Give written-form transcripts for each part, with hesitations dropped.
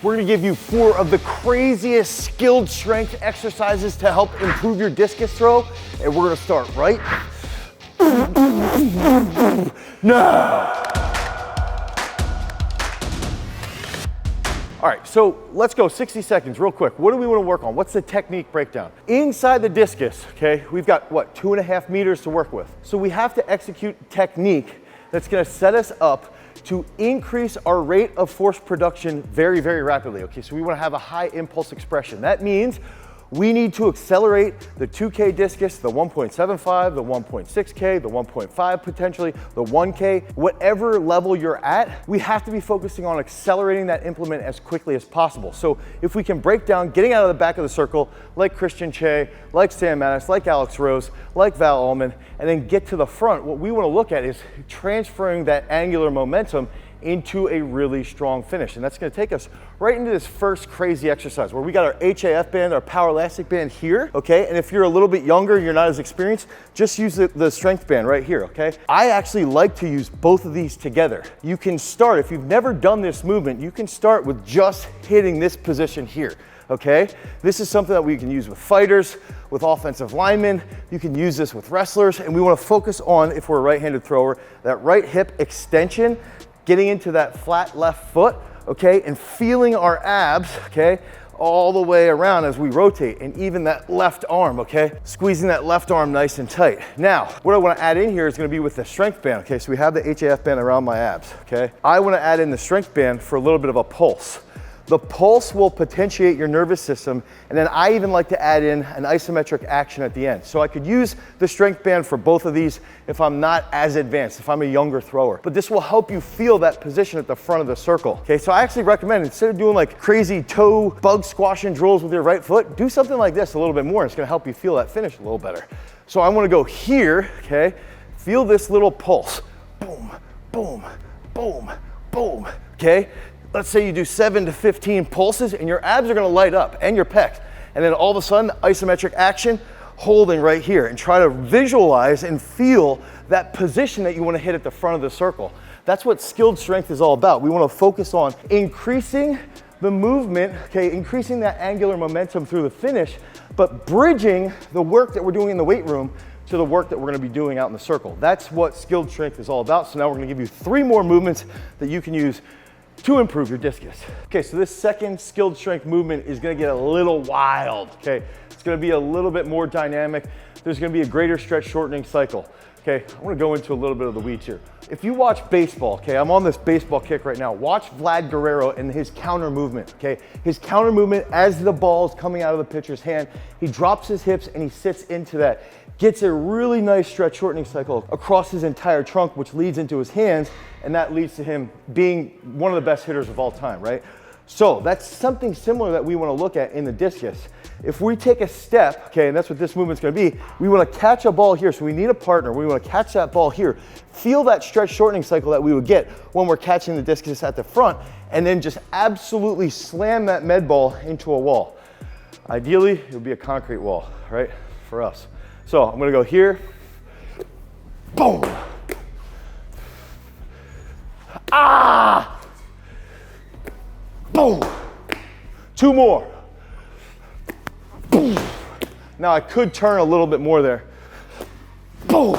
we're gonna give you 4 of the craziest skilled strength exercises to help improve your discus throw. And we're gonna start right now. All right, so let's go 60 seconds real quick. What do we want to work on? What's the technique breakdown? Inside the discus, okay, we've got what, 2.5 meters to work with. So we have to execute technique that's going to set us up to increase our rate of force production very, very rapidly. Okay, so we want to have a high impulse expression. That means we need to accelerate the 2K discus, the 1.75, the 1.6K, the 1.5 potentially, the 1K, whatever level you're at, we have to be focusing on accelerating that implement as quickly as possible. So if we can break down getting out of the back of the circle, like Christian Che, like Sam Mattis, like Alex Rose, like Val Ullman, and then get to the front, what we want to look at is transferring that angular momentum into a really strong finish. And that's going to take us right into this first crazy exercise where we got our HAF band, our Powerlastic band here, okay? And if you're a little bit younger, you're not as experienced, just use the strength band right here, okay? I actually like to use both of these together. You can start, if you've never done this movement, you can start with just hitting this position here, okay? This is something that we can use with fighters, with offensive linemen. You can use this with wrestlers, and we want to focus on, if we're a right-handed thrower, that right hip extension, getting into that flat left foot, okay, and feeling our abs, okay, all the way around as we rotate, and even that left arm, okay, squeezing that left arm nice and tight. Now, what I want to add in here is going to be with the strength band, okay, so we have the HAF band around my abs, okay. I want to add in the strength band for a little bit of a pulse. The pulse will potentiate your nervous system, and then I even like to add in an isometric action at the end. So I could use the strength band for both of these if I'm not as advanced, if I'm a younger thrower. But this will help you feel that position at the front of the circle. Okay, so I actually recommend, instead of doing like crazy toe bug squashing drills with your right foot, do something like this a little bit more. It's gonna help you feel that finish a little better. So I wanna go here, okay, feel this little pulse. Boom, boom, boom, boom, okay? Let's say you do 7 to 15 pulses and your abs are gonna light up and your pecs. And then all of a sudden, isometric action, holding right here, and try to visualize and feel that position that you wanna hit at the front of the circle. That's what skilled strength is all about. We wanna focus on increasing the movement, okay, increasing that angular momentum through the finish, but bridging the work that we're doing in the weight room to the work that we're gonna be doing out in the circle. That's what skilled strength is all about. So now we're gonna give you 3 more movements that you can use to improve your discus. Okay, so this second skilled strength movement is gonna get a little wild, okay? It's gonna be a little bit more dynamic. There's gonna be a greater stretch shortening cycle. Okay, I wanna go into a little bit of the weeds here. If you watch baseball, okay, I'm on this baseball kick right now. Watch Vlad Guerrero and his counter movement, okay? His counter movement as the ball is coming out of the pitcher's hand, he drops his hips and he sits into that. Gets a really nice stretch shortening cycle across his entire trunk, which leads into his hands, and that leads to him being one of the best hitters of all time, right? So that's something similar that we want to look at in the discus. If we take a step, okay, and that's what this movement's going to be, we want to catch a ball here, so we need a partner. We want to catch that ball here, feel that stretch shortening cycle that we would get when we're catching the discus at the front, and then just absolutely slam that med ball into a wall. Ideally, it would be a concrete wall, right, for us. So I'm gonna go here, boom, ah, boom, 2 more, boom. Now I could turn a little bit more there, boom,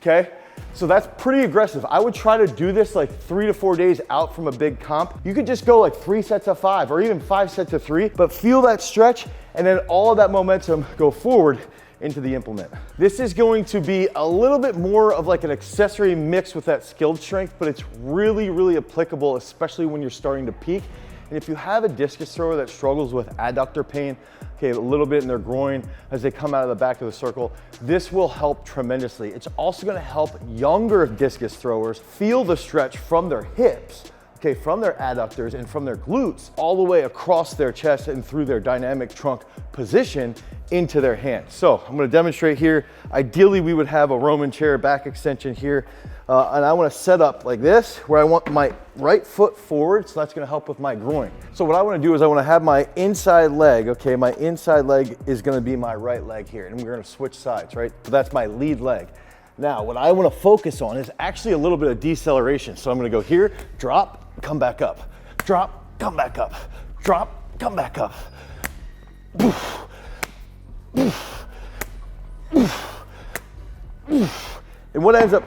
okay? So that's pretty aggressive. I would try to do this like 3 to 4 days out from a big comp. You could just go like 3 sets of 5 or even 5 sets of 3, but feel that stretch and then all of that momentum go forward into the implement. This is going to be a little bit more of like an accessory mix with that skilled strength, but it's really, really applicable, especially when you're starting to peak. And if you have a discus thrower that struggles with adductor pain, okay, a little bit in their groin as they come out of the back of the circle, this will help tremendously. It's also gonna help younger discus throwers feel the stretch from their hips, okay, from their adductors and from their glutes all the way across their chest and through their dynamic trunk position into their hands. So I'm gonna demonstrate here. Ideally, we would have a Roman chair back extension here. And I wanna set up like this, where I want my right foot forward, so that's gonna help with my groin. So what I wanna do is I wanna have my inside leg, okay? My inside leg is gonna be my right leg here, and we're gonna switch sides, right? So that's my lead leg. Now, what I wanna focus on is actually a little bit of deceleration. So I'm gonna go here, drop, come back up, drop, come back up, drop, come back up. And what ends up,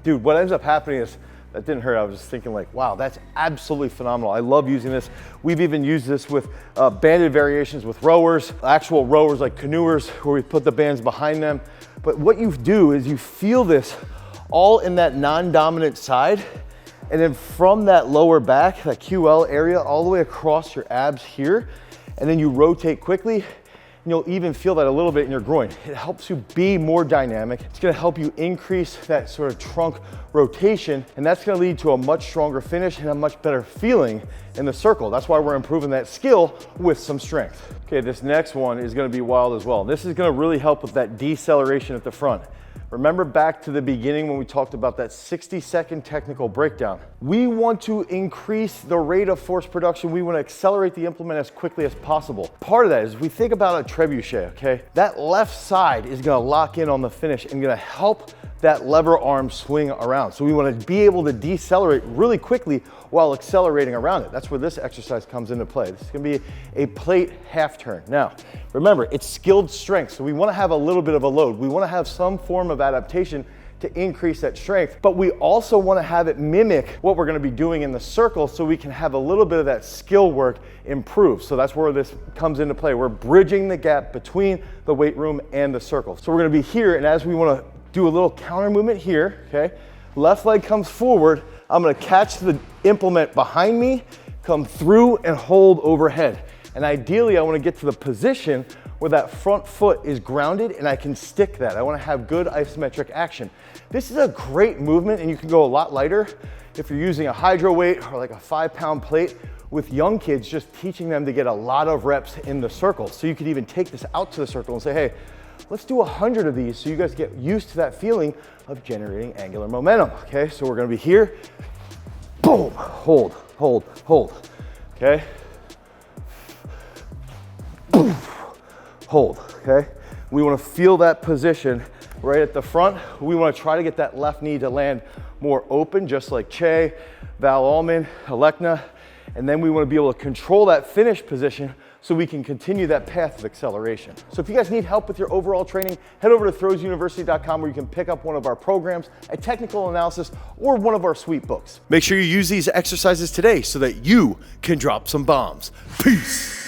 what ends up happening is, that didn't hurt. I was just thinking like, wow, that's absolutely phenomenal. I love using this. We've even used this with banded variations with rowers, actual rowers like canoers, where we put the bands behind them. But what you do is you feel this all in that non-dominant side, and then from that lower back, that QL area, all the way across your abs here, and then you rotate quickly. You'll even feel that a little bit in your groin. It helps you be more dynamic. It's gonna help you increase that sort of trunk rotation, and that's gonna lead to a much stronger finish and a much better feeling in the circle. That's why we're improving that skill with some strength. Okay, this next one is gonna be wild as well. This is gonna really help with that deceleration at the front. Remember back to the beginning when we talked about that 60-second technical breakdown. We want to increase the rate of force production. We want to accelerate the implement as quickly as possible. Part of that is, if we think about a trebuchet, okay? That left side is going to lock in on the finish and going to help that lever arm swing around. So we want to be able to decelerate really quickly while accelerating around it. That's where this exercise comes into play. This is going to be a plate half turn. Now, remember, it's skilled strength, so we want to have a little bit of a load. We want to have some form of adaptation to increase that strength, but we also want to have it mimic what we're going to be doing in the circle, so we can have a little bit of that skill work improve. So that's where this comes into play. We're bridging the gap between the weight room and the circle. So we're going to be here, and as we want to do a little counter movement here, okay? Left leg comes forward. I'm going to catch the implement behind me, come through and hold overhead. And ideally, I want to get to the position where that front foot is grounded and I can stick that. I want to have good isometric action. This is a great movement, and you can go a lot lighter if you're using a hydro weight or like a 5-pound plate. With young kids, just teaching them to get a lot of reps in the circle. So you could even take this out to the circle and say, hey, let's do 100 of these so you guys get used to that feeling of generating angular momentum, okay? So we're gonna be here, boom, hold, hold, hold, okay? Boom, hold, okay? We wanna feel that position right at the front. We wanna try to get that left knee to land more open, just like Che, Val Allman, Alekna, and then we wanna be able to control that finish position so we can continue that path of acceleration. So if you guys need help with your overall training, head over to throwsuniversity.com, where you can pick up one of our programs, a technical analysis, or one of our sweet books. Make sure you use these exercises today so that you can drop some bombs. Peace.